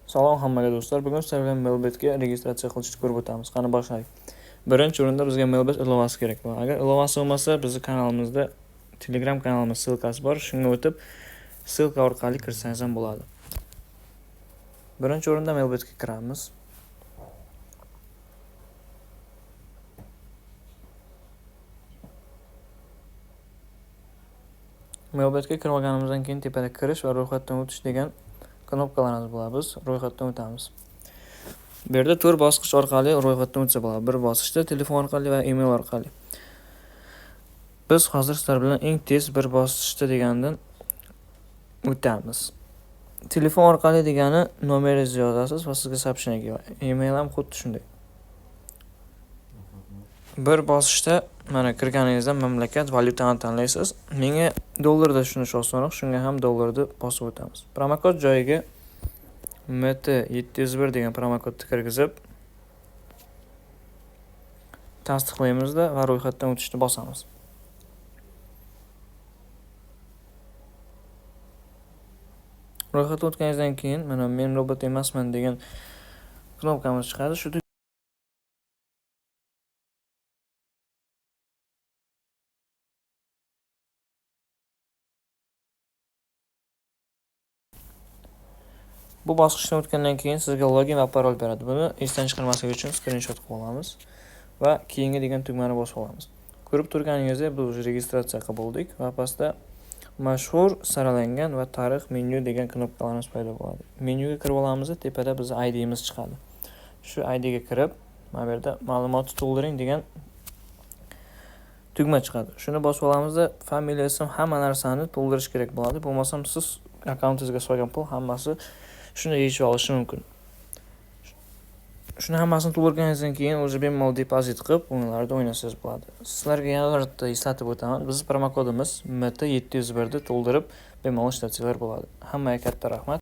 Salom hammaga do'stlar. Bugun sizlar bilan Mailbetga registratsiya qilishni ko'rib o'tamiz. Qani boshlaylik. Birinchi o'rinda bizga Mailbet ilovasi kerak bo'ladi. Agar ilovasi bo'lmasa, bizning kanalimizda Telegram kanalimiz silkasi bor. Shunga o'tib, silka orqali kirsangiz ham bo'ladi. Birinchi o'rinda Mailbetga kiramiz. Mailbetga kirib olganimizdan keyin tepada kirish va ro'yxatdan o'tish degan knopkalarimiz bo'ladi. Biz ro'yxatdan o'tamiz. Bu yerda 4 bosqich orqali ro'yxatdan o'tsa bo'ladi. Bir bosqichda telefon orqali va email orqali. Biz hozir sizlar bilan eng tez bir bosqichda degandan o'tamiz. Telefon orqali degani nomeringizni yozasiz va sizga soобщение keladi. Email ham xuddi shunday. Bir bosqichda mana kirganingizda mamlakat valyutani tanlaysiz. Menga dollarda tushunish osonroq, shunga ham dollarni bosib o'tamiz. Promokod joyiga MT701 degan promokodni kirgizib tasdiqlaymizda va ro'yxatdan o'tishni bosamiz. Ro'yxatdan o'tganingizdan keyin mana men robot emasman degan knopkamiz chiqadi. Shu bu bosqichdan o'tgandan keyin sizga login va parol beradi. Buni esdan chiqarmaslik uchun screenshot qilib olamiz va keyingi degan tugmani bosib olamiz. Ko'rib turganingizdek, biz registratsiya qilib bo'ldik va pastda mashhur saralangan va tarix menyu degan knopkalarimiz paydo bo'ladi. Menyuga kirib olamiz, tepada bizning ID'miz chiqadi. Shu ID'ga kirib, mana bu yerda ma'lumotni to'ldiring degan tugma chiqadi. Shuni bosib olamizda, familiya, ism, hamma narsani to'ldirish kerak bo'ladi. Bo'lmasam siz akkauntingizga solgan pul hammasi shuni yechib olishi mumkin. Shuni hammasini to'ldirganingizdan keyin o'zi bemalol depozit qilib, o'yinlarda o'ynasangiz bo'ladi. Sizlarga yana bir marta eslatib o'taman. Bizning promokodimiz MT701 ni to'ldirib bemalol ishlatsanglar bo'ladi. Hammaga katta rahmat.